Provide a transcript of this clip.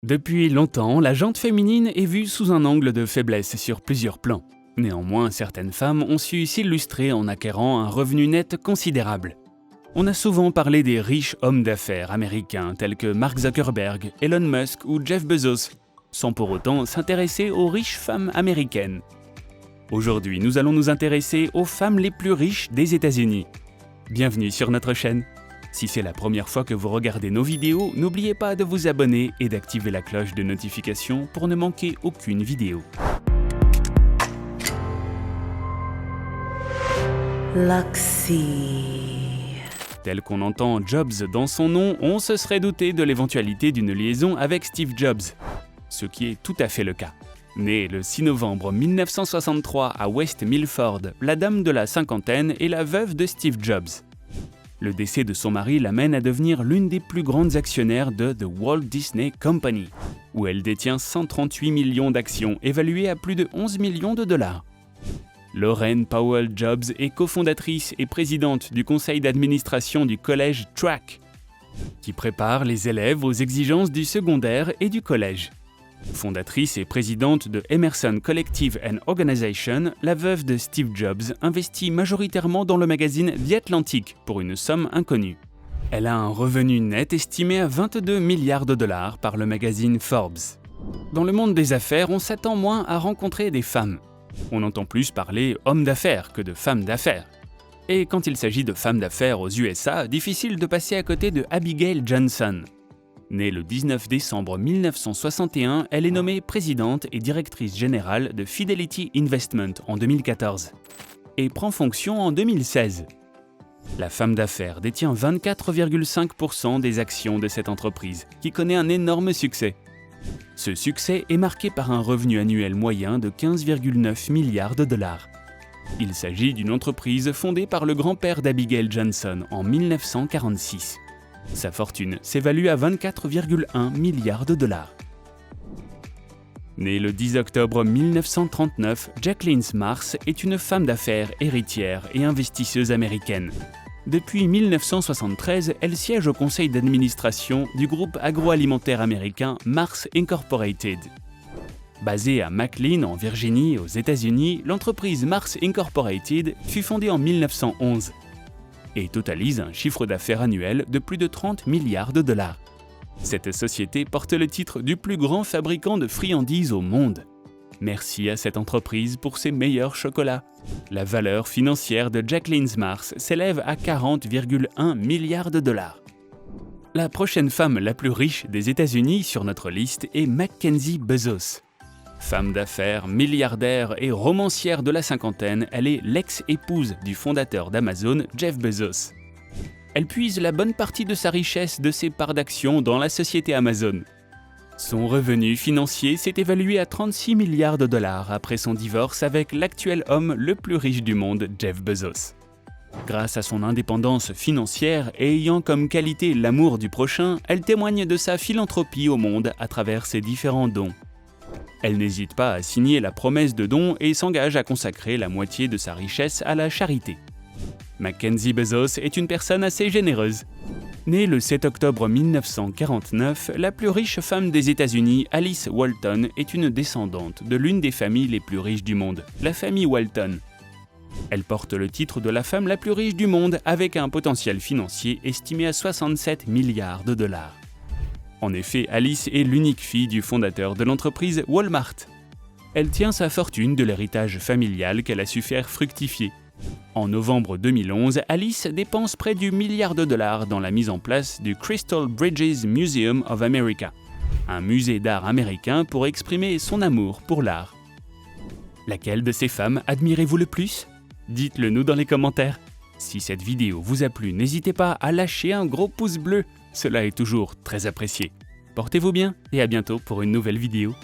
Depuis longtemps, la jante féminine est vue sous un angle de faiblesse sur plusieurs plans. Néanmoins, certaines femmes ont su s'illustrer en acquérant un revenu net considérable. On a souvent parlé des riches hommes d'affaires américains tels que Mark Zuckerberg, Elon Musk ou Jeff Bezos, sans pour autant s'intéresser aux riches femmes américaines. Aujourd'hui, nous allons nous intéresser aux femmes les plus riches des États-Unis. Bienvenue sur notre chaîne. Si c'est la première fois que vous regardez nos vidéos, n'oubliez pas de vous abonner et d'activer la cloche de notification pour ne manquer aucune vidéo. Luxy. Tel qu'on entend Jobs dans son nom, on se serait douté de l'éventualité d'une liaison avec Steve Jobs, ce qui est tout à fait le cas. Née le 6 novembre 1963 à West Milford, la dame de la cinquantaine est la veuve de Steve Jobs. Le décès de son mari l'amène à devenir l'une des plus grandes actionnaires de The Walt Disney Company, où elle détient 138 millions d'actions évaluées à plus de 11 millions de dollars. Laurene Powell Jobs est cofondatrice et présidente du conseil d'administration du collège Track, qui prépare les élèves aux exigences du secondaire et du collège. Fondatrice et présidente de Emerson Collective and Organization, la veuve de Steve Jobs investit majoritairement dans le magazine The Atlantic pour une somme inconnue. Elle a un revenu net estimé à 22 milliards de dollars par le magazine Forbes. Dans le monde des affaires, on s'attend moins à rencontrer des femmes. On entend plus parler hommes d'affaires que de femmes d'affaires. Et quand il s'agit de femmes d'affaires aux USA, difficile de passer à côté de Abigail Johnson. Née le 19 décembre 1961, elle est nommée présidente et directrice générale de Fidelity Investment en 2014 et prend fonction en 2016. La femme d'affaires détient 24,5% des actions de cette entreprise, qui connaît un énorme succès. Ce succès est marqué par un revenu annuel moyen de 15,9 milliards de dollars. Il s'agit d'une entreprise fondée par le grand-père d'Abigail Johnson en 1946. Sa fortune s'évalue à 24,1 milliards de dollars. Née le 10 octobre 1939, Jacqueline Mars est une femme d'affaires héritière et investisseuse américaine. Depuis 1973, elle siège au conseil d'administration du groupe agroalimentaire américain Mars Incorporated. Basée à McLean, en Virginie, aux États-Unis, l'entreprise Mars Incorporated fut fondée en 1911. Et totalise un chiffre d'affaires annuel de plus de 30 milliards de dollars. Cette société porte le titre du plus grand fabricant de friandises au monde. Merci à cette entreprise pour ses meilleurs chocolats. La valeur financière de Jacqueline Mars s'élève à 40,1 milliards de dollars. La prochaine femme la plus riche des États-Unis sur notre liste est Mackenzie Bezos. Femme d'affaires, milliardaire et romancière de la cinquantaine, elle est l'ex-épouse du fondateur d'Amazon, Jeff Bezos. Elle puise la bonne partie de sa richesse de ses parts d'actions dans la société Amazon. Son revenu financier s'est évalué à 36 milliards de dollars après son divorce avec l'actuel homme le plus riche du monde, Jeff Bezos. Grâce à son indépendance financière et ayant comme qualité l'amour du prochain, elle témoigne de sa philanthropie au monde à travers ses différents dons. Elle n'hésite pas à signer la promesse de don et s'engage à consacrer la moitié de sa richesse à la charité. Mackenzie Bezos est une personne assez généreuse. Née le 7 octobre 1949, la plus riche femme des États-Unis, Alice Walton, est une descendante de l'une des familles les plus riches du monde, la famille Walton. Elle porte le titre de la femme la plus riche du monde avec un potentiel financier estimé à 67 milliards de dollars. En effet, Alice est l'unique fille du fondateur de l'entreprise Walmart. Elle tient sa fortune de l'héritage familial qu'elle a su faire fructifier. En novembre 2011, Alice dépense près du milliard de dollars dans la mise en place du Crystal Bridges Museum of America, un musée d'art américain pour exprimer son amour pour l'art. Laquelle de ces femmes admirez-vous le plus? Dites-le nous dans les commentaires. Si cette vidéo vous a plu, n'hésitez pas à lâcher un gros pouce bleu. Cela est toujours très apprécié. Portez-vous bien et à bientôt pour une nouvelle vidéo.